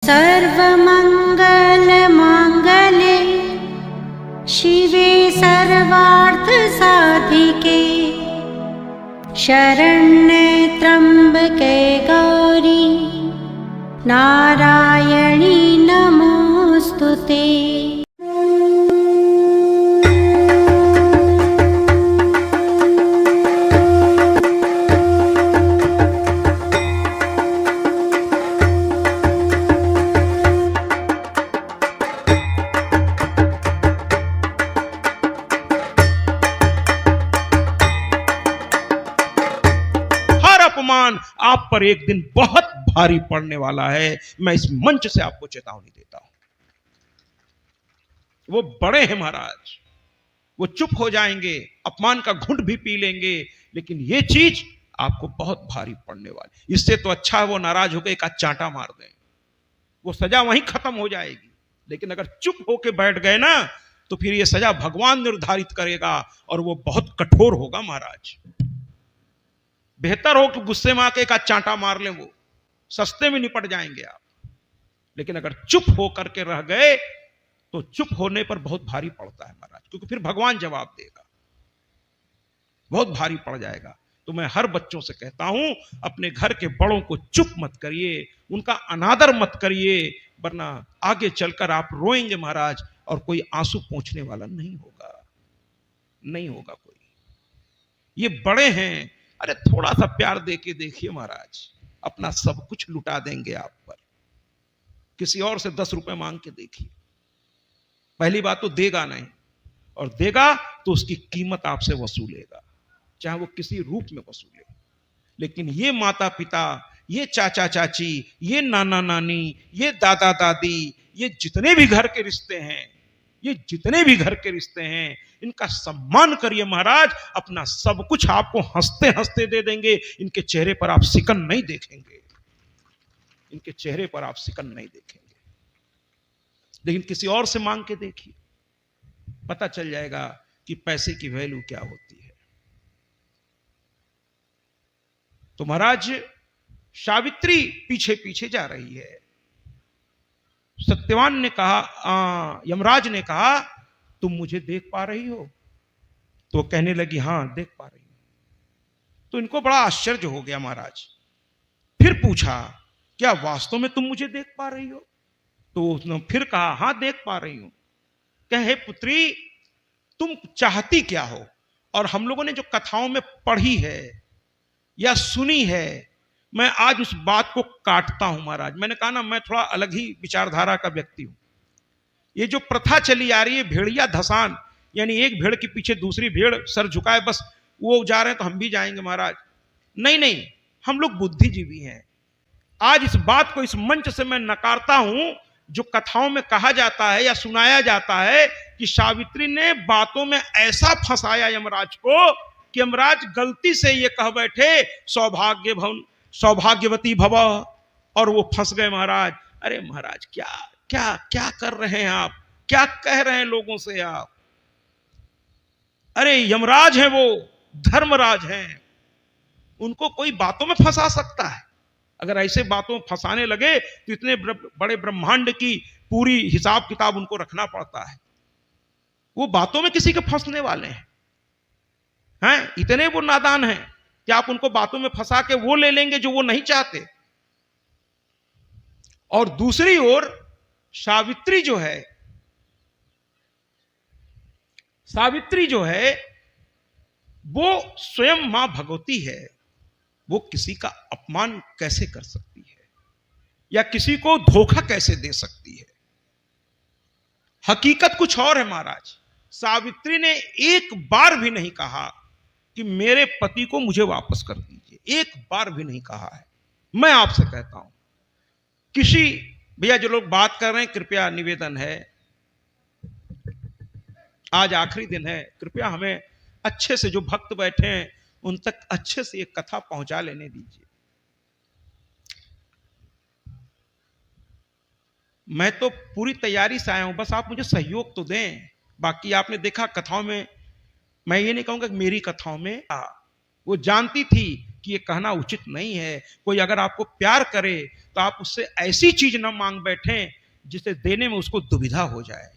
सर्वमङ्गलमाङ्गल्ये शिवे सर्वार्थसाधिके शरण्ये त्र्यम्बके गौरी नारायणी नमोऽस्तुते। आप पर एक दिन बहुत भारी पड़ने वाला है। मैं इस मंच से आपको चेतावनी देता हूं। वो बड़े हैं महाराज, वो चुप हो जाएंगे, अपमान का घुंट भी पी लेंगे, लेकिन ये चीज आपको बहुत भारी पड़ने वाली। इससे तो अच्छा है वो नाराज होकर एक चांटा मार दें, वो सजा वहीं खत्म हो जाएगी। लेकिन अगर चुप होकर बैठ गए ना तो फिर ये सजा भगवान निर्धारित करेगा और वो बहुत कठोर होगा महाराज। बेहतर हो कि गुस्से में आके एक चांटा मार लें, वो सस्ते में निपट जाएंगे आप। लेकिन अगर चुप हो करके रह गए तो चुप होने पर बहुत भारी पड़ता है महाराज, क्योंकि फिर भगवान जवाब देगा, बहुत भारी पड़ जाएगा। तो मैं हर बच्चों से कहता हूं, अपने घर के बड़ों को चुप मत करिए, उनका अनादर मत करिए, वरना आगे चलकर आप रोएंगे महाराज और कोई आंसू पोंछने वाला नहीं होगा, नहीं होगा कोई। ये बड़े हैं, अरे थोड़ा सा प्यार देके देखिए महाराज, अपना सब कुछ लुटा देंगे आप पर। किसी और से 10 रुपए मांग के देखिए, पहली बात तो देगा नहीं, और देगा तो उसकी कीमत आपसे वसूलेगा, चाहे वो किसी रूप में वसूले। लेकिन ये माता पिता, ये चाचा चाची, ये नाना नानी, ये दादा दादी, ये जितने भी घर के रिश्ते हैं, ये जितने भी घर के रिश्ते हैं, इनका सम्मान करिए महाराज। अपना सब कुछ आपको हंसते हंसते दे देंगे, इनके चेहरे पर आप सिकन नहीं देखेंगे, इनके चेहरे पर आप सिकन नहीं देखेंगे। लेकिन किसी और से मांग के देखिए, पता चल जाएगा कि पैसे की वैल्यू क्या होती है। तो महाराज सावित्री पीछे पीछे जा रही है। सत्यवान ने कहा, यमराज ने कहा, तुम मुझे देख पा रही हो? तो कहने लगी, हां देख पा रही हूं। तो इनको बड़ा आश्चर्य हो गया महाराज। फिर पूछा, क्या वास्तव में तुम मुझे देख पा रही हो? तो उसने फिर कहा, हां देख पा रही हूं। कहे, पुत्री तुम चाहती क्या हो? और हम लोगों ने जो कथाओं में पढ़ी है या सुनी है, मैं आज उस बात को काटता हूं महाराज। मैंने कहा ना, मैं थोड़ा अलग ही विचारधारा का व्यक्ति हूं। ये जो प्रथा चली आ रही है भेड़िया धसान, यानी एक भेड़ के पीछे दूसरी भेड़ सर झुकाए, बस वो जा रहे हैं तो हम भी जाएंगे महाराज। नहीं नहीं, हम लोग बुद्धिजीवी हैं। आज इस बात को इस मंच से मैं नकारता हूं। जो कथाओं में कहा जाता है या सुनाया जाता है कि सावित्री ने बातों में ऐसा फंसाया यमराज को कि यमराज गलती से ये कह बैठे सौभाग्यवती भव, और वो फंस गए महाराज। अरे महाराज, क्या क्या क्या कर रहे हैं आप? क्या कह रहे हैं लोगों से आप? अरे यमराज हैं, वो धर्मराज हैं, उनको कोई बातों में फंसा सकता है? अगर ऐसे बातों में फंसाने लगे तो इतने बड़े ब्रह्मांड की पूरी हिसाब किताब उनको रखना पड़ता है। वो बातों में किसी के फंसने वाले हैं? इतने वो नादान हैं कि आप उनको बातों में फंसा के वो ले लेंगे जो वो नहीं चाहते। और दूसरी ओर सावित्री जो है वो स्वयं मां भगवती है। वो किसी का अपमान कैसे कर सकती है या किसी को धोखा कैसे दे सकती है? हकीकत कुछ और है महाराज। सावित्री ने एक बार भी नहीं कहा कि मेरे पति को मुझे वापस कर दीजिए, एक बार भी नहीं कहा है। मैं आपसे कहता हूं, किसी भैया जो लोग बात कर रहे हैं, कृपया निवेदन है, आज आखिरी दिन है, कृपया हमें अच्छे से, जो भक्त बैठे हैं उन तक अच्छे से एक कथा पहुंचा लेने दीजिए। मैं तो पूरी तैयारी से आया हूं, बस आप मुझे सहयोग तो दें। बाकी आपने देखा कथाओं में, मैं ये नहीं कहूंगा कि मेरी कथाओं में वो जानती थी कि ये कहना उचित नहीं है। कोई अगर आपको प्यार करे तो आप उससे ऐसी चीज न मांग बैठें जिसे देने में उसको दुविधा हो जाए।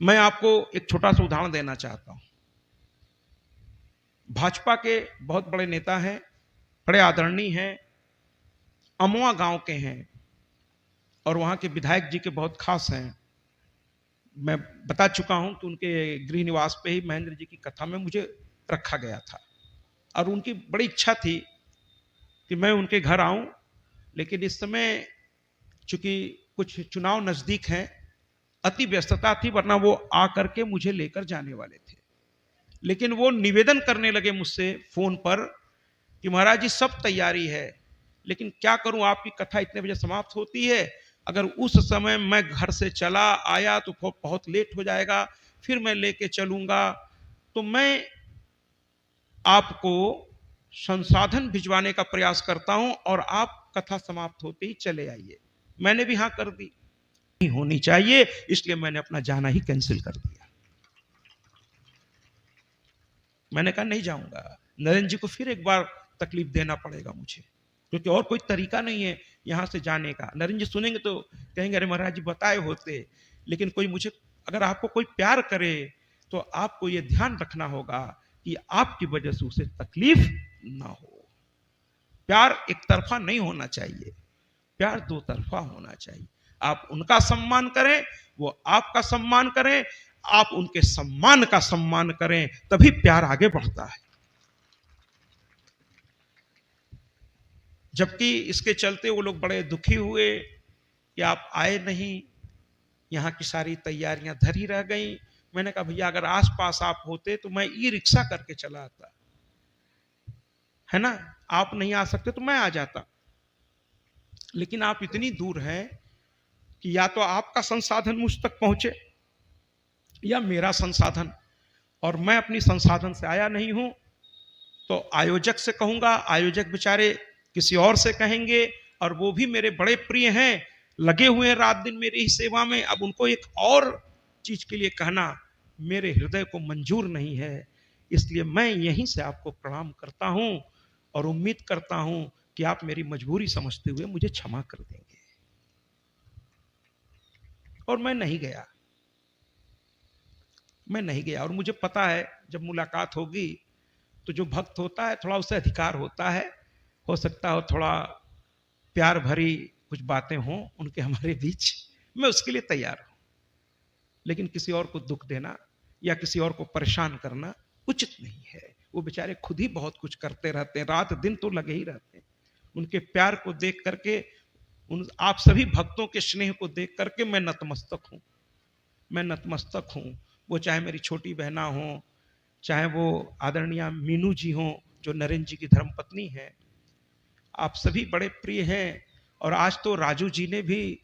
मैं आपको एक छोटा सा उदाहरण देना चाहता हूं। भाजपा के बहुत बड़े नेता हैं, बड़े आदरणीय हैं, अमवा गांव के हैं और वहां के विधायक जी के बहुत खास हैं। मैं बता चुका हूं कि उनके गृह निवास पे ही महेंद्र जी की कथा में मुझे रखा गया था और उनकी बड़ी इच्छा थी कि मैं उनके घर आऊं, लेकिन इस समय चूंकि कुछ चुनाव नजदीक हैं, अति व्यस्तता थी, वरना वो आकर के मुझे लेकर जाने वाले थे। लेकिन वो निवेदन करने लगे मुझसे फोन पर कि महाराज जी सब तैयारी है, लेकिन क्या करूं, आपकी कथा इतने बजे समाप्त होती है, अगर उस समय मैं घर से चला आया तो बहुत लेट हो जाएगा, फिर मैं लेके चलूंगा, तो मैं आपको संसाधन भिजवाने का प्रयास करता हूं और आप कथा समाप्त होते ही चले आइए। मैंने भी हाँ कर दी, नहीं होनी चाहिए, इसलिए मैंने अपना जाना ही कैंसिल कर दिया। मैंने कहा नहीं जाऊंगा, नरेंद्र जी को फिर एक बार तकलीफ देना पड़ेगा मुझे, क्योंकि और कोई तरीका नहीं है यहां से जाने का। नरेंद्र जी सुनेंगे तो कहेंगे अरे महाराज जी बताए होते, लेकिन कोई मुझे, अगर आपको कोई प्यार करे तो आपको यह ध्यान रखना होगा कि आपकी वजह से उसे तकलीफ ना हो। प्यार एक तरफा नहीं होना चाहिए, प्यार दो तरफा होना चाहिए। आप उनका सम्मान करें, वो आपका सम्मान करें, आप उनके सम्मान का सम्मान करें, तभी प्यार आगे बढ़ता है। जबकि इसके चलते वो लोग बड़े दुखी हुए कि आप आए नहीं, यहां की सारी तैयारियां धरी रह गई। मैंने कहा भैया अगर आसपास आप होते तो मैं ई रिक्शा करके चला आता, है ना, आप नहीं आ सकते तो मैं आ जाता, लेकिन आप इतनी दूर हैं कि या तो आपका संसाधन मुझ तक पहुंचे या मेरा संसाधन, और मैं अपनी संसाधन से आया नहीं हूं, तो आयोजक से कहूंगा, आयोजक बेचारे किसी और से कहेंगे, और वो भी मेरे बड़े प्रिय हैं, लगे हुए हैं रात दिन मेरी ही सेवा में। अब उनको एक और चीज के लिए कहना मेरे हृदय को मंजूर नहीं है, इसलिए मैं यहीं से आपको प्रणाम करता हूं और उम्मीद करता हूं कि आप मेरी मजबूरी समझते हुए मुझे क्षमा कर देंगे। और मैं नहीं गया, मैं नहीं गया। और मुझे पता है जब मुलाकात होगी तो जो भक्त होता है थोड़ा उसे अधिकार होता है, हो सकता हो थोड़ा प्यार भरी कुछ बातें हों उनके हमारे बीच, मैं उसके लिए तैयार हूं। लेकिन किसी और को दुख देना या किसी और को परेशान करना उचित नहीं है। वो बेचारे खुद ही बहुत कुछ करते रहते हैं, रात दिन तो लगे ही रहते हैं। उनके प्यार को देख करके, उन आप सभी भक्तों के स्नेह को देख करके मैं नतमस्तक हूं, मैं नतमस्तक हूं। वो चाहे मेरी छोटी बहना हो, चाहे वो आदरणीय मीनू जी हो जो नरेंद्र जी की धर्मपत्नी है, आप सभी बड़े प्रिय हैं। और आज तो राजू जी ने भी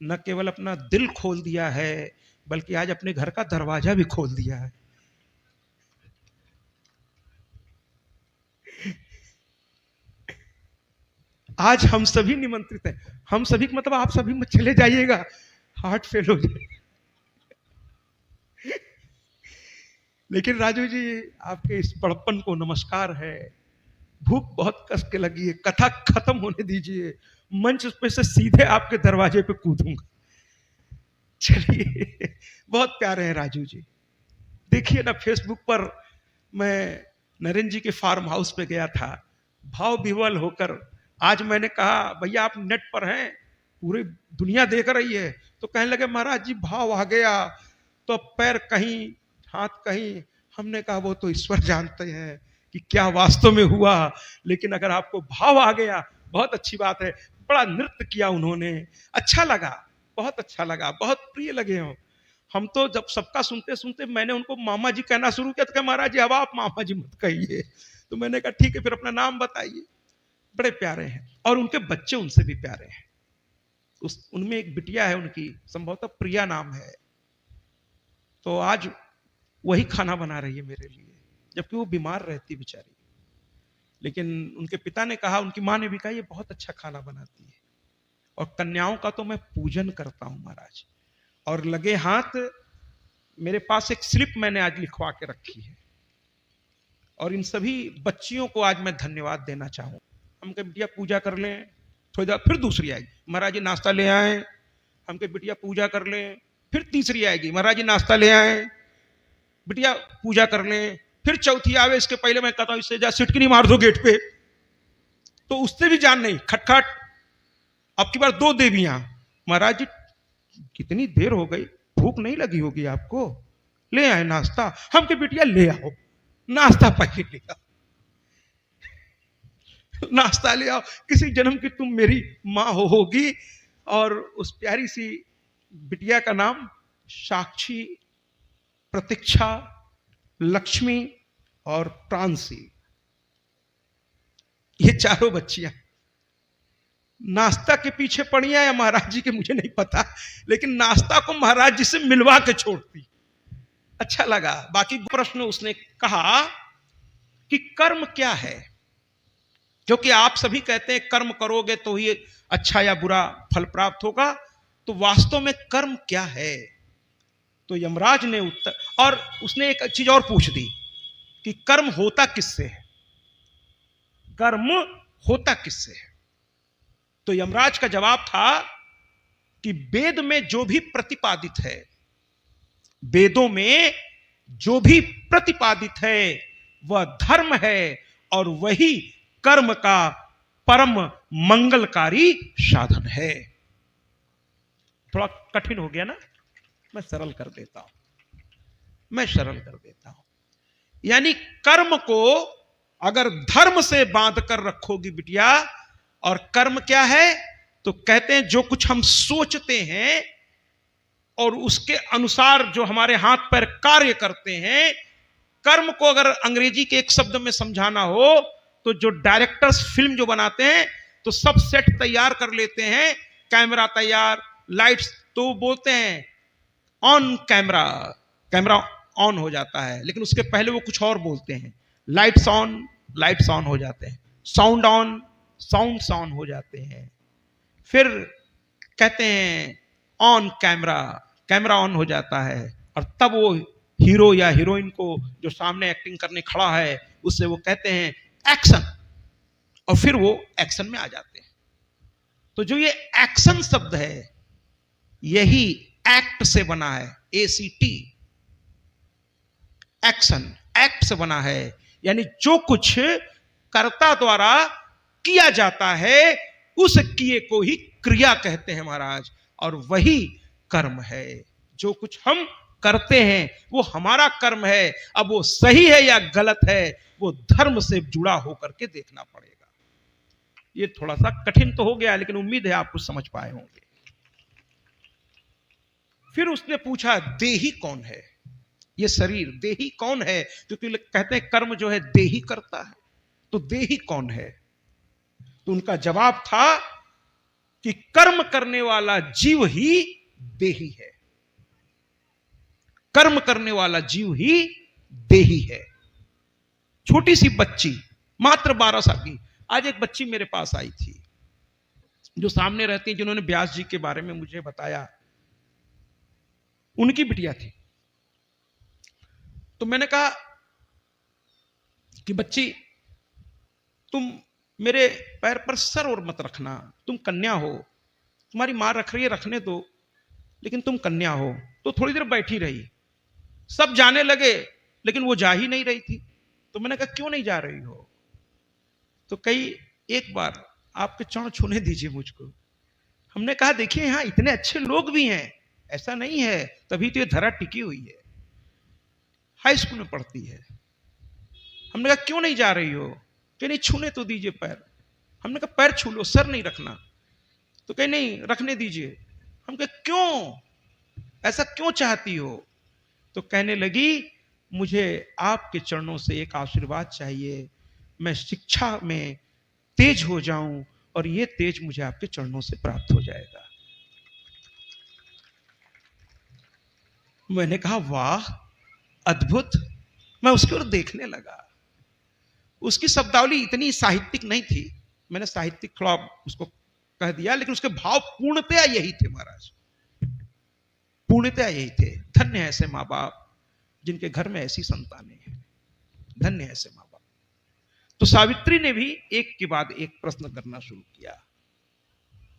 न केवल अपना दिल खोल दिया है, बल्कि आज अपने घर का दरवाजा भी खोल दिया है। आज हम सभी निमंत्रित हैं, हम सभी मतलब आप सभी मत चले जाइएगा, हार्ट फेल हो जाए। लेकिन राजू जी आपके इस बड़प्पन को नमस्कार है। भूख बहुत कस के लगी है, कथा खत्म होने दीजिए, मंच पे से सीधे आपके दरवाजे पे कूदूंगा। चलिए, बहुत प्यारे हैं राजू जी। देखिए ना, फेसबुक पर मैं नरेंद्र जी के फार्म हाउस पे गया था, भाव विह्वल होकर। आज मैंने कहा भैया आप नेट पर हैं, पूरी दुनिया देख रही है, तो कहने लगे महाराज जी भाव आ गया, तो पैर कहीं हाथ कहीं। हमने कहा वो तो ईश्वर जानते हैं कि क्या वास्तव में हुआ, लेकिन अगर आपको भाव आ गया बहुत अच्छी बात है। बड़ा नृत्य किया उन्होंने, अच्छा लगा, बहुत अच्छा लगा, बहुत प्रिय लगे हो। हम तो जब सबका सुनते सुनते मैंने उनको मामा जी कहना शुरू किया, तो महाराज जी अब आप मामा जी मत कहिए। तो मैंने कहा ठीक है, फिर अपना नाम बताइए। बड़े प्यारे हैं और उनके बच्चे उनसे भी प्यारे हैं। उनमें एक बिटिया है उनकी, संभवतः प्रिया नाम है, तो आज वही खाना बना रही है मेरे लिए, जबकि वो बीमार रहती बेचारी। लेकिन उनके पिता ने कहा, उनकी माँ ने भी कहा ये बहुत अच्छा खाना बनाती है। और कन्याओं का तो मैं पूजन करता हूं महाराज। और लगे हाथ मेरे पास एक स्लिप मैंने आज लिखवा के रखी है, और इन सभी बच्चियों को आज मैं धन्यवाद देना चाहूँ। हम कहे बिटिया पूजा कर लें, थोड़ी देर फिर दूसरी आएगी, महाराज जी नाश्ता ले आए। हम कहे बिटिया पूजा कर लें, फिर तीसरी आएगी, महाराज जी नाश्ता ले आए, बिटिया पूजा कर लें, फिर चौथी आवे। इसके पहले मैं कहता हूं इससे जा सिटकी नहीं मार दो गेट पे, तो उससे भी जान नहीं, खटखट। अब की बार 2 देवियां, महाराज जी कितनी देर हो गई, भूख नहीं लगी होगी आपको, ले आए नाश्ता। हम के बिटिया ले आओ नाश्ता, पहले ले आओ नाश्ता ले आओ, किसी जन्म की तुम मेरी माँ होगी। और उस प्यारी सी बिटिया का नाम साक्षी, प्रतीक्षा, लक्ष्मी और प्रांसी, ये चारों बच्चियां नाश्ता के पीछे पड़ी हैं या महाराज जी के मुझे नहीं पता, लेकिन नाश्ता को महाराज जी से मिलवा के छोड़ती। अच्छा लगा। बाकी प्रश्न उसने कहा कि कर्म क्या है, क्योंकि आप सभी कहते हैं कर्म करोगे तो ही अच्छा या बुरा फल प्राप्त होगा, तो वास्तव में कर्म क्या है। तो यमराज ने उत्तर, और उसने एक चीज और पूछ दी कि कर्म होता किससे है, कर्म होता किससे है। तो यमराज का जवाब था कि वेद में जो भी प्रतिपादित है, वेदों में जो भी प्रतिपादित है वह धर्म है, और वही कर्म का परम मंगलकारी साधन है। थोड़ा कठिन हो गया ना, मैं सरल कर देता हूं, यानी कर्म को अगर धर्म से बांध कर रखोगी बिटिया, और कर्म क्या है तो कहते हैं जो कुछ हम सोचते हैं और उसके अनुसार जो हमारे हाथ पैर कार्य करते हैं। कर्म को अगर अंग्रेजी के एक शब्द में समझाना हो तो जो डायरेक्टर्स फिल्म जो बनाते हैं तो सब सेट तैयार कर लेते हैं, कैमरा तैयार, लाइट्स, तो बोलते हैं ऑन कैमरा, कैमरा ऑन हो जाता है, लेकिन उसके पहले वो कुछ और बोलते हैं, लाइट्स ऑन हो जाते हैं, साउंड ऑन, साउंड्स ऑन हो जाते हैं, फिर कहते हैं ऑन कैमरा, कैमरा ऑन हो जाता है, और तब वो हीरो या हीरोइन को जो सामने एक्टिंग करने खड़ा है उससे वो कहते हैं एक्शन, और फिर वो एक्शन में आ जाते हैं। तो जो ये एक्शन शब्द है यही एक्ट से बना है, ACT, एक्शन, एक्ट से बना है, यानी जो कुछ कर्ता द्वारा किया जाता है उस किए को ही क्रिया कहते हैं महाराज, और वही कर्म है। जो कुछ हम करते हैं वो हमारा कर्म है, अब वो सही है या गलत है वो धर्म से जुड़ा होकर के देखना पड़ेगा। ये थोड़ा सा कठिन तो हो गया, लेकिन उम्मीद है आप कुछ समझ पाए होंगे। फिर उसने पूछा देही कौन है, ये शरीर देही कौन है, क्योंकि कहते हैं कर्म जो है देही करता है, तो देही कौन है। तो उनका जवाब था कि कर्म करने वाला जीव ही देही है, कर्म करने वाला जीव ही देही है। छोटी सी बच्ची मात्र 12 साल की, आज एक बच्ची मेरे पास आई थी जो सामने रहती है, जिन्होंने व्यास जी के बारे में मुझे बताया, उनकी बिटिया थी। तो मैंने कहा कि बच्ची तुम मेरे पैर पर सर और मत रखना, तुम कन्या हो, तुम्हारी मां रख रही है रखने दो, लेकिन तुम कन्या हो। तो थोड़ी देर बैठी रही, सब जाने लगे लेकिन वो जा ही नहीं रही थी। तो मैंने कहा क्यों नहीं जा रही हो, तो कई एक बार आपके चरण छूने दीजिए मुझको। हमने कहा देखिए यहां इतने अच्छे लोग भी हैं, ऐसा नहीं है, तभी तो ये धरा टिकी हुई है, हाई स्कूल में पढ़ती है। हमने कहा क्यों नहीं जा रही हो, कि नहीं छूने तो दीजिए पैर। हमने कहा पैर छू लो, सर नहीं रखना, तो कहीं नहीं रखने दीजिए। हम कहे क्यों, ऐसा क्यों चाहती हो, तो कहने लगी मुझे आपके चरणों से एक आशीर्वाद चाहिए, मैं शिक्षा में तेज हो जाऊं और ये तेज मुझे आपके चरणों से प्राप्त हो जाएगा। मैंने कहा वाह अद्भुत। मैं उसकी ओर देखने लगा, उसकी शब्दावली इतनी साहित्यिक नहीं थी, मैंने साहित्यिक थोड़ा उसको कह दिया, लेकिन उसके भाव पूर्णतया यही थे महाराज, पूर्णतया यही थे। धन्य है ऐसे माँ बाप जिनके घर में ऐसी संतानें हैं, धन्य है ऐसे माँ बाप। तो सावित्री ने भी एक के बाद एक प्रश्न करना शुरू किया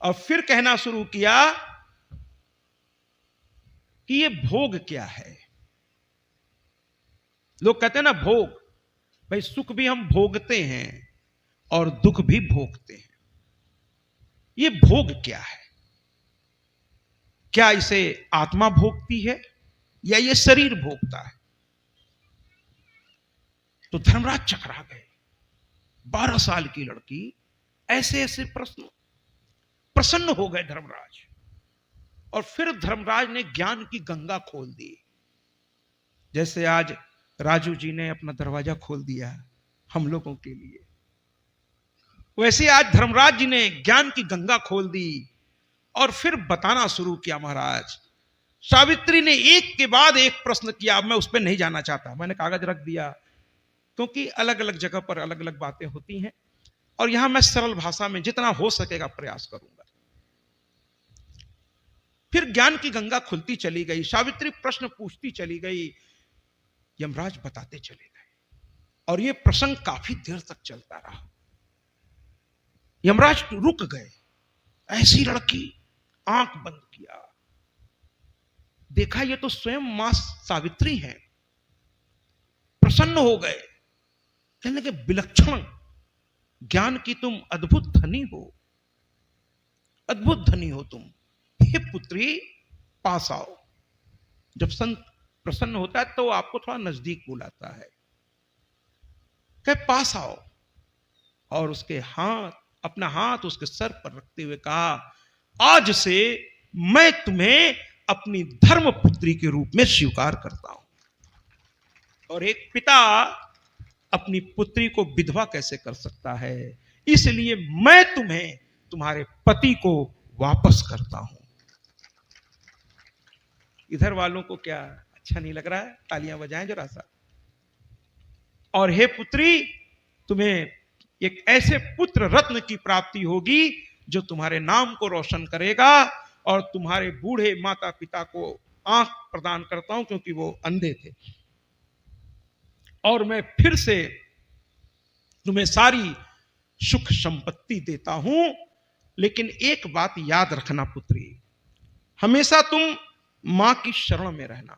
और फिर कहना शुरू किया कि ये भोग क्या है। लोग कहते हैं ना भोग, भाई सुख भी हम भोगते हैं और दुख भी भोगते हैं। ये भोग क्या है? क्या इसे आत्मा भोगती है या ये शरीर भोगता है? तो धर्मराज चकरा गए। 12 साल की लड़की, ऐसे ऐसे प्रसन्न हो गए धर्मराज। और फिर धर्मराज ने ज्ञान की गंगा खोल दी। जैसे आज राजू जी ने अपना दरवाजा खोल दिया हम लोगों के लिए, वैसे आज धर्मराज जी ने ज्ञान की गंगा खोल दी और फिर बताना शुरू किया। महाराज, सावित्री ने एक के बाद एक प्रश्न किया। अब मैं उस पर नहीं जाना चाहता, मैंने कागज रख दिया, क्योंकि अलग अलग जगह पर अलग अलग बातें होती हैं और यहां मैं सरल भाषा में जितना हो सकेगा प्रयास करूंगा। फिर ज्ञान की गंगा खुलती चली गई, सावित्री प्रश्न पूछती चली गई, यमराज बताते चले गए और यह प्रसंग काफी देर तक चलता रहा। यमराज रुक गए। ऐसी लड़की, आंख बंद किया, देखा ये तो स्वयं मां सावित्री हैं। प्रसन्न हो गए, कहने के विलक्षण ज्ञान की तुम अद्भुत धनी हो, अद्भुत धनी हो तुम। हे पुत्री, पास आओ। जब संत प्रसन्न होता है तो आपको थोड़ा नजदीक बुलाता है, कहे पास आओ। और उसके हाथ, अपना हाथ उसके सर पर रखते हुए कहा, आज से मैं तुम्हें अपनी धर्म पुत्री के रूप में स्वीकार करता हूं। और एक पिता अपनी पुत्री को विधवा कैसे कर सकता है, इसलिए मैं तुम्हें तुम्हारे पति को वापस करता हूं। इधर वालों को क्या अच्छा नहीं लग रहा है? तालियां बजाएं जरा सा। और हे पुत्री, तुम्हें एक ऐसे पुत्र रत्न की प्राप्ति होगी जो तुम्हारे नाम को रोशन करेगा और तुम्हारे बूढ़े माता पिता को आंख प्रदान करता हूं, क्योंकि वो अंधे थे। और मैं फिर से तुम्हें सारी सुख संपत्ति देता हूं, लेकिन एक बात याद रखना पुत्री, हमेशा तुम मां की शरण में रहना।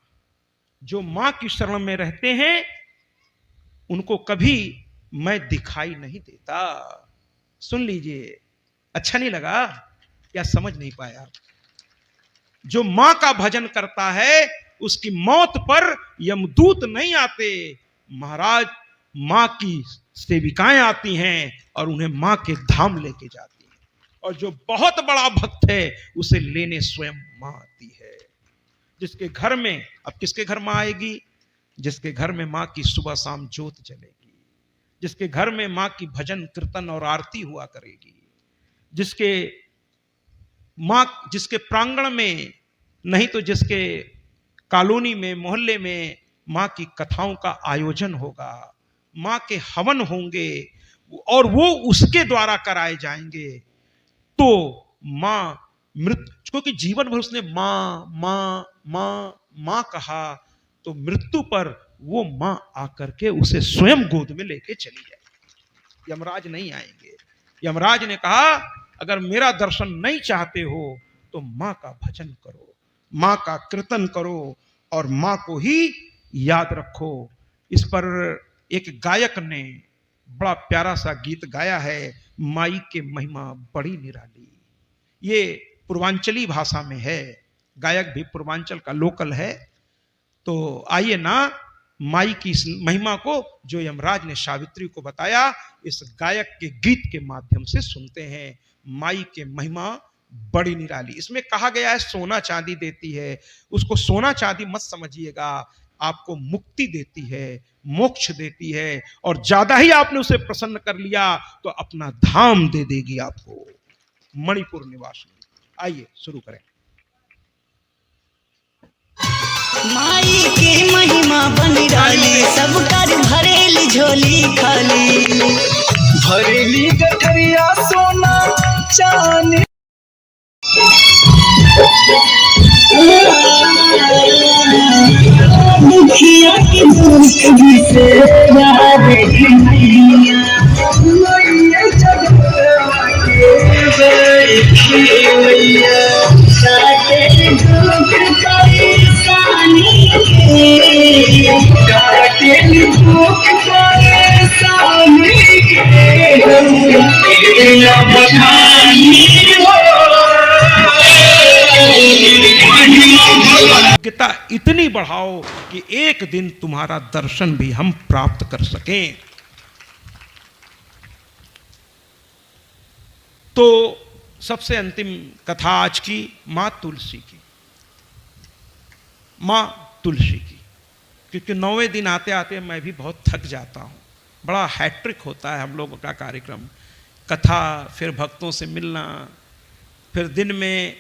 जो मां की शरण में रहते हैं उनको कभी मैं दिखाई नहीं देता। सुन लीजिए, अच्छा नहीं लगा या समझ नहीं पाया? जो मां का भजन करता है उसकी मौत पर यमदूत नहीं आते महाराज, मां की सेविकाएं आती हैं और उन्हें मां के धाम लेके जाती हैं। और जो बहुत बड़ा भक्त है उसे लेने स्वयं मां आती है। जिसके घर में, अब किसके घर मां आएगी? जिसके घर में मां की सुबह शाम ज्योत जलेगी, जिसके घर में मां की भजन कीर्तन और आरती हुआ करेगी, जिसके प्रांगण में, नहीं तो जिसके कॉलोनी में, मोहल्ले में मां की कथाओं का आयोजन होगा, मां के हवन होंगे और वो उसके द्वारा कराए जाएंगे, तो मां क्योंकि जीवन भर उसने मां मां मां मां कहा, तो मृत्यु पर वो मां आकर के उसे स्वयं गोद में लेके चली जाए। यमराज नहीं आएंगे। यमराज ने कहा, अगर मेरा दर्शन नहीं चाहते हो तो मां का भजन करो, मां का कीर्तन करो और मां को ही याद रखो। इस पर एक गायक ने बड़ा प्यारा सा गीत गाया है, माई के महिमा बड़ी निराली। ये पूर्वांचली भाषा में है, गायक भी पूर्वांचल का लोकल है। तो आइए ना माई की इस महिमा को जो यमराज ने सावित्री को बताया, इस गायक के गीत के माध्यम से सुनते हैं। माई के महिमा बड़ी निराली। इसमें कहा गया है सोना चांदी देती है, उसको सोना चांदी मत समझिएगा, आपको मुक्ति देती है, मोक्ष देती है, और ज्यादा ही आपने उसे प्रसन्न कर लिया तो अपना धाम दे देगी आपको, मणिपुर निवासी। आइए शुरू करें। माई के महिमा बनी डाली, सब कर भरेली झोली खाली, भरेली गठरिया सोना चांदी। दुखिया की दुख से याद मैया, खेवैया काटे दुख परेशानी के काटे दुख परेशानी के तेरा बखानी योग्यता इतनी बढ़ाओ कि एक दिन तुम्हारा दर्शन भी हम प्राप्त कर सकें। तो सबसे अंतिम कथा आज की मां तुलसी की, मां तुलसी की, क्योंकि 9वें दिन आते आते मैं भी बहुत थक जाता हूं। बड़ा हैट्रिक होता है हम लोगों का कार्यक्रम, कथा, फिर भक्तों से मिलना, फिर दिन में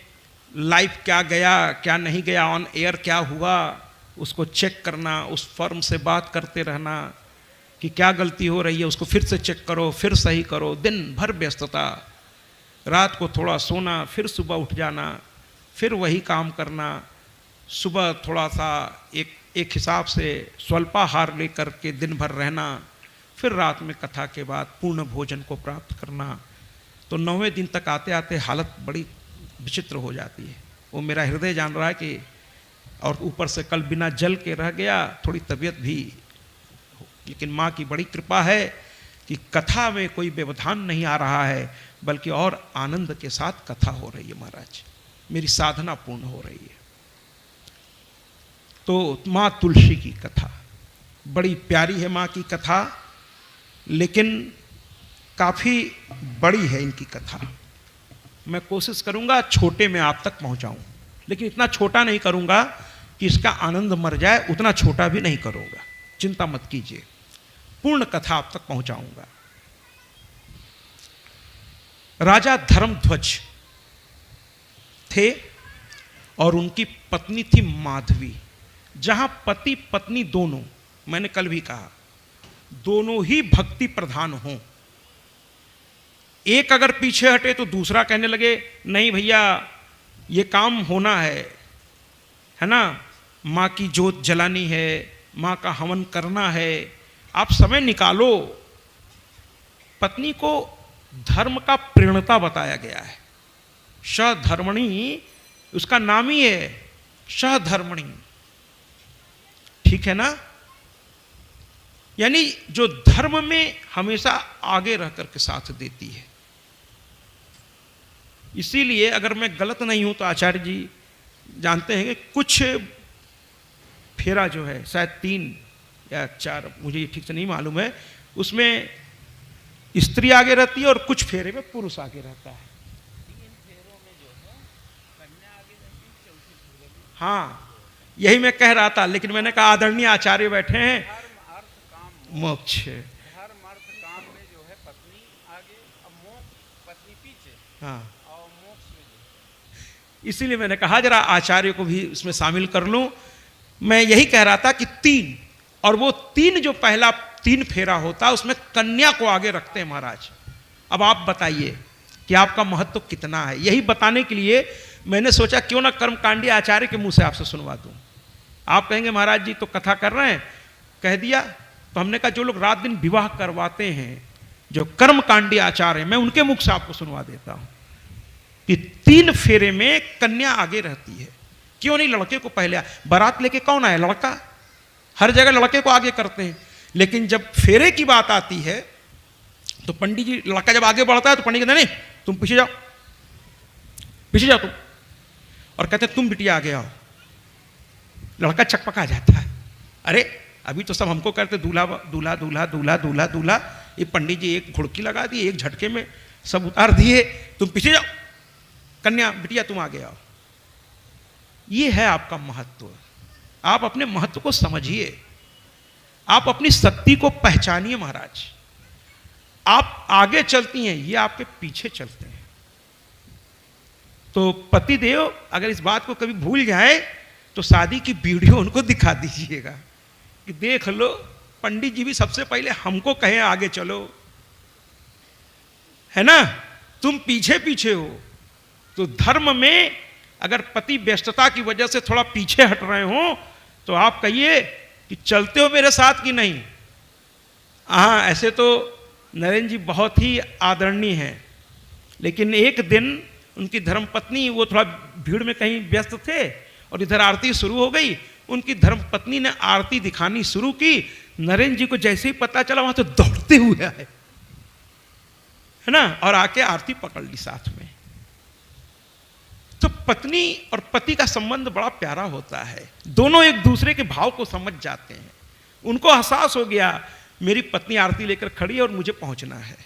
लाइव क्या गया क्या नहीं गया, ऑन एयर क्या हुआ उसको चेक करना, उस फर्म से बात करते रहना कि क्या गलती हो रही है उसको फिर से चेक करो, फिर सही करो, दिन भर व्यस्तता, रात को थोड़ा सोना, फिर सुबह उठ जाना, फिर वही काम करना, सुबह थोड़ा सा एक हिसाब से स्वल्पाहार लेकर के दिन भर रहना, फिर रात में कथा के बाद पूर्ण भोजन को प्राप्त करना। तो 9वें दिन तक आते आते हालत बड़ी विचित्र हो जाती है। वो मेरा हृदय जान रहा है कि, और ऊपर से कल बिना जल के रह गया, थोड़ी तबीयत भी, लेकिन माँ की बड़ी कृपा है कि कथा में कोई व्यवधान नहीं आ रहा है, बल्कि और आनंद के साथ कथा हो रही है। महाराज मेरी साधना पूर्ण हो रही है। तो माँ तुलसी की कथा बड़ी प्यारी है, माँ की कथा, लेकिन काफ़ी बड़ी है इनकी कथा। मैं कोशिश करूंगा छोटे में आप तक पहुंचाऊं, लेकिन इतना छोटा नहीं करूंगा कि इसका आनंद मर जाए, उतना छोटा भी नहीं करूंगा, चिंता मत कीजिए, पूर्ण कथा आप तक पहुंचाऊंगा। राजा धर्मध्वज थे और उनकी पत्नी थी माधवी। जहां पति पत्नी दोनों, मैंने कल भी कहा, दोनों ही भक्ति प्रधान हों, एक अगर पीछे हटे तो दूसरा कहने लगे नहीं भैया ये काम होना है ना, माँ की जोत जलानी है, माँ का हवन करना है, आप समय निकालो। पत्नी को धर्म का प्रेरणता बताया गया है, सहधर्मणी उसका नाम ही है, सहधर्मणी, ठीक है ना, यानी जो धर्म में हमेशा आगे रह कर के साथ देती है। इसीलिए अगर मैं गलत नहीं हूं तो आचार्य जी जानते हैं कि कुछ फेरा जो है शायद 3 या 4, मुझे ठीक से नहीं मालूम है, उसमें स्त्री आगे रहती है और कुछ फेरे में पुरुष आगे रहता है। हाँ यही मैं कह रहा था, लेकिन मैंने कहा आदरणीय आचार्य बैठे हैं, मोक्ष धर्म अर्थ काम में जो है पत्नी आगे, अब मोक्ष पत्नी पीछे, हाँ, और मोक्ष में इसीलिए मैंने कहा जरा आचार्य को भी इसमें शामिल कर लूं। मैं यही कह रहा था कि 3, और वो 3 जो पहला 3 फेरा होता है उसमें कन्या को आगे रखते हैं महाराज। अब आप बताइए कि आपका महत्व कितना है। यही बताने के लिए मैंने सोचा क्यों ना कर्मकांडी आचार्य के मुंह से आपसे सुनवा दूं। आप कहेंगे महाराज जी तो कथा कर रहे हैं, कह दिया। तो हमने कहा जो लोग रात दिन विवाह करवाते हैं, जो कर्मकांडी आचार्य हैं, मैं उनके मुख से आपको सुनवा देता हूं कि 3 फेरे में कन्या आगे रहती है। क्यों नहीं लड़के को पहले, बारात लेके कौन आए, लड़का, हर जगह लड़के को आगे करते हैं, लेकिन जब फेरे की बात आती है तो पंडित जी, लड़का जब आगे बढ़ता है तो पंडित कहते नहीं तुम पीछे जाओ, पीछे जाओ तुम, और कहते तुम बिटिया आगे आओ। लड़का चकपका जाता है, अरे अभी तो सब हमको करते दूल्हा दूल्हा दूल्हा दूल्हा दूल्हा दूल्हा, ये पंडित जी एक घुड़की लगा दी, एक झटके में सब उतार दिए, तुम पीछे जाओ, कन्या बिटिया तुम आगे आओ। ये है आपका महत्व। आप अपने महत्व को समझिए, आप अपनी शक्ति को पहचानिए महाराज। आप आगे चलती हैं, ये आपके पीछे चलते हैं। तो पतिदेव अगर इस बात को कभी भूल जाए तो शादी की वीडियो उनको दिखा दीजिएगा कि देख लो, पंडित जी भी सबसे पहले हमको कहे आगे चलो, है ना, तुम पीछे पीछे हो। तो धर्म में अगर पति व्यस्तता की वजह से थोड़ा पीछे हट रहे हो तो आप कहिए कि चलते हो मेरे साथ कि नहीं। हाँ, ऐसे तो नरेंद्र जी बहुत ही आदरणीय हैं, लेकिन एक दिन उनकी धर्मपत्नी, वो थोड़ा भीड़ में कहीं व्यस्त थे और इधर आरती शुरू हो गई। उनकी धर्मपत्नी ने आरती दिखानी शुरू की। नरेंद्र जी को जैसे ही पता चला वहां तो दौड़ते हुए आए, है ना, और आके आरती पकड़ ली साथ में। तो पत्नी और पति का संबंध बड़ा प्यारा होता है, दोनों एक दूसरे के भाव को समझ जाते हैं। उनको एहसास हो गया मेरी पत्नी आरती लेकर खड़ी है और मुझे पहुंचना है,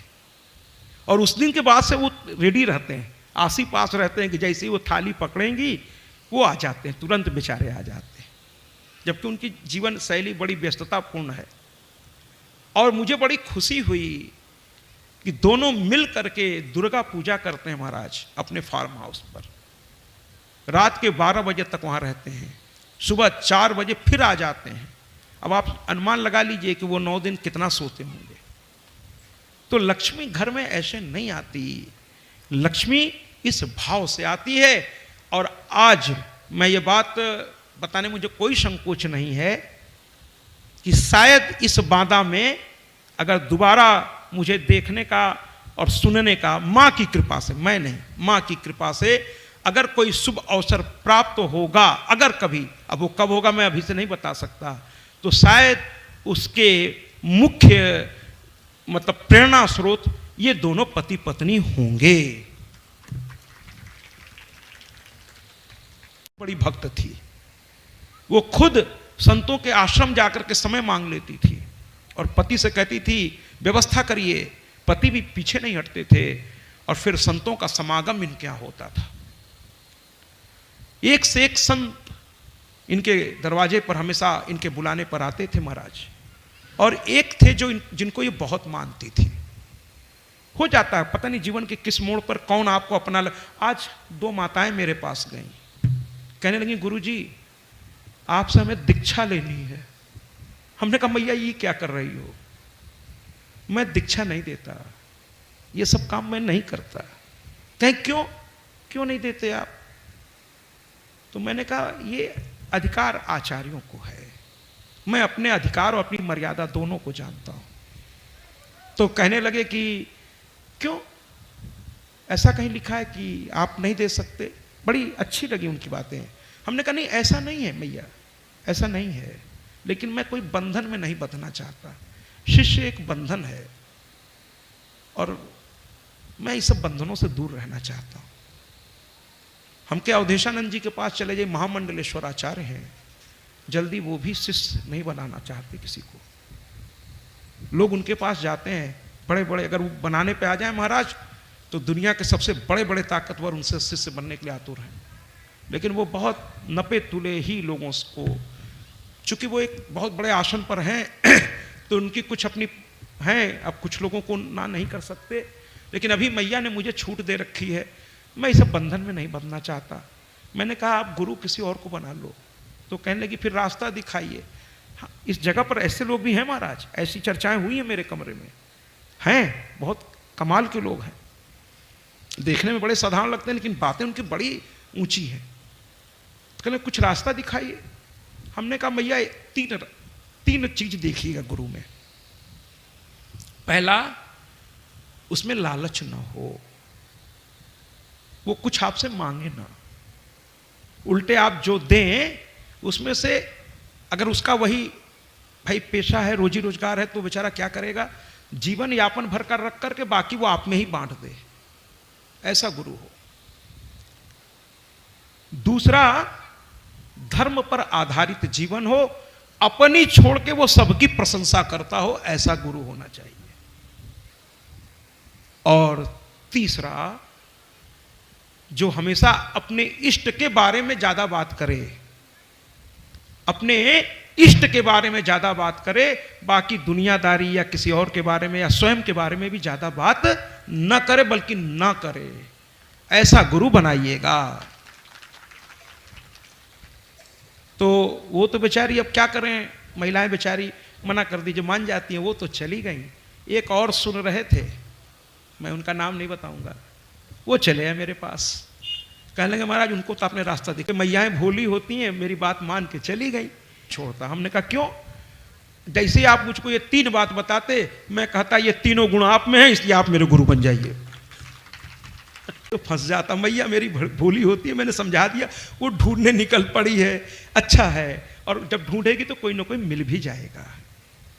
और उस दिन के बाद से वो रेडी रहते हैं, आस ही पास रहते हैं कि जैसे ही वो थाली पकड़ेंगी वो आ जाते हैं, तुरंत बेचारे आ जाते हैं, जबकि उनकी जीवन शैली बड़ी व्यस्ततापूर्ण है। और मुझे बड़ी खुशी हुई कि दोनों मिल करके दुर्गा पूजा करते हैं महाराज अपने फार्म हाउस पर। रात के 12 बजे तक वहाँ रहते हैं, सुबह 4 बजे फिर आ जाते हैं। अब आप अनुमान लगा लीजिए कि वो 9 दिन कितना सोते होंगे। तो लक्ष्मी घर में ऐसे नहीं आती, लक्ष्मी इस भाव से आती है। और आज मैं ये बात बताने मुझे कोई संकोच नहीं है कि शायद इस बाधा में अगर दोबारा मुझे देखने का और सुनने का माँ की कृपा से, मैं नहीं, माँ की कृपा से अगर कोई शुभ अवसर प्राप्त होगा, अगर कभी, अब वो कब होगा मैं अभी से नहीं बता सकता, तो शायद उसके मुख्य मतलब प्रेरणा स्रोत ये दोनों पति पत्नी होंगे। बड़ी भक्त थी, वो खुद संतों के आश्रम जाकर के समय मांग लेती थी और पति से कहती थी व्यवस्था करिए। पति भी पीछे नहीं हटते थे और फिर संतों का समागम इनके यहाँ होता था। एक से एक संत इनके दरवाजे पर हमेशा इनके बुलाने पर आते थे महाराज, और एक थे जो जिनको ये बहुत मानती थी। हो जाता है, पता नहीं जीवन के किस मोड़ पर कौन आपको अपना आज 2 माताएं मेरे पास गईं, कहने लगी गुरुजी आपसे हमें दीक्षा लेनी है। हमने कहा मैया ये क्या कर रही हो, मैं दीक्षा नहीं देता, ये सब काम मैं नहीं करता। कहें क्यों नहीं देते आप? तो मैंने कहा ये अधिकार आचार्यों को है, मैं अपने अधिकार और अपनी मर्यादा दोनों को जानता हूं। तो कहने लगे कि क्यों, ऐसा कहीं लिखा है कि आप नहीं दे सकते? बड़ी अच्छी लगी उनकी बातें। हमने कहा नहीं ऐसा नहीं है मैया, ऐसा नहीं है, लेकिन मैं कोई बंधन में नहीं बंधना चाहता। शिष्य एक बंधन है और मैं इस सब बंधनों से दूर रहना चाहता हूं। हम क्या अवधेशानंद जी के पास चले जाए, महामंडलेश्वर आचार्य हैं, जल्दी वो भी शिष्य नहीं बनाना चाहते किसी को। लोग उनके पास जाते हैं, बड़े बड़े अगर वो बनाने पे आ जाए महाराज तो दुनिया के सबसे बड़े बड़े ताकतवर उनसे शिष्य बनने के लिए आतुर हैं, लेकिन वो बहुत नपे तुले ही लोगों को, चूंकि वो एक बहुत बड़े आसन पर हैं तो उनकी कुछ अपनी हैं, अब कुछ लोगों को ना नहीं कर सकते। लेकिन अभी मैया ने मुझे छूट दे रखी है, मैं इस बंधन में नहीं बंधना चाहता। मैंने कहा आप गुरु किसी और को बना लो। तो कहने लगी फिर रास्ता दिखाइए। हाँ, इस जगह पर ऐसे लोग भी हैं महाराज, ऐसी चर्चाएं हुई हैं मेरे कमरे में, हैं बहुत कमाल के लोग हैं, देखने में बड़े साधारण लगते हैं लेकिन बातें उनकी बड़ी ऊंची हैं। कहने कुछ रास्ता दिखाइए। हमने कहा मैया 3 चीज देखिएगा गुरु में। पहला, उसमें लालच ना हो, वो कुछ आपसे मांगे ना, उल्टे आप जो दें उसमें से अगर उसका वही भाई पेशा है, रोजी रोजगार है, तो बेचारा क्या करेगा, जीवन यापन भर कर रख करके बाकी वो आप में ही बांट दे, ऐसा गुरु हो। दूसरा, धर्म पर आधारित जीवन हो, अपनी छोड़ के वो सबकी प्रशंसा करता हो, ऐसा गुरु होना चाहिए। और तीसरा, जो हमेशा अपने इष्ट के बारे में ज्यादा बात करे, अपने इष्ट के बारे में ज्यादा बात करे, बाकी दुनियादारी या किसी और के बारे में या स्वयं के बारे में भी ज्यादा बात न करे, बल्कि ना करे, ऐसा गुरु बनाइएगा। तो वो तो बेचारी अब क्या करें, महिलाएं बेचारी मना कर दीजिए, मान जाती हैं, वो तो चली गई। एक और सुन रहे थे, मैं उनका नाम नहीं बताऊंगा, वो चले हैं मेरे पास, कहने लगे महाराज उनको तो आपने रास्ता दिखा, मैयाएं भोली होती हैं, मेरी बात मान के चली गई, छोड़ता। हमने कहा क्यों? जैसे ही आप मुझको ये 3 बात बताते, मैं कहता ये तीनों गुण आप में हैं, इसलिए आप मेरे गुरु बन जाइए। तो फंस जाता। मैया मेरी भोली होती है, मैंने समझा दिया, वो ढूंढने निकल पड़ी है, अच्छा है। और जब ढूंढेगी तो कोई ना कोई मिल भी जाएगा,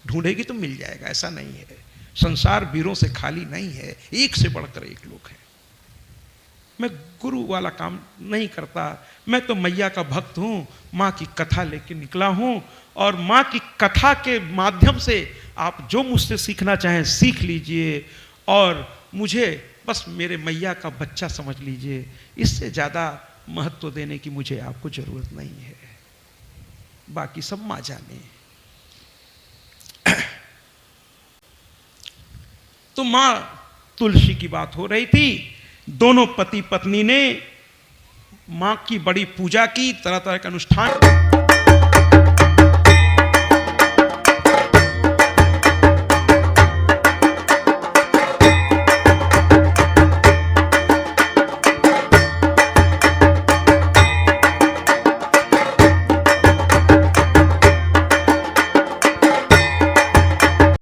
ढूंढेगी तो मिल जाएगा, ऐसा नहीं है। संसार वीरों से खाली नहीं है, एक से बढ़कर एक लोग हैं। मैं गुरु वाला काम नहीं करता, मैं तो मैया का भक्त हूं, माँ की कथा लेके निकला हूं, और माँ की कथा के माध्यम से आप जो मुझसे सीखना चाहें सीख लीजिए, और मुझे बस मेरे मैया का बच्चा समझ लीजिए। इससे ज़्यादा महत्व देने की मुझे आपको ज़रूरत नहीं है, बाकी सब माँ जाने। तो माँ तुलसी की बात हो रही थी, दोनों पति पत्नी ने माँ की बड़ी पूजा की, तरह तरह के अनुष्ठान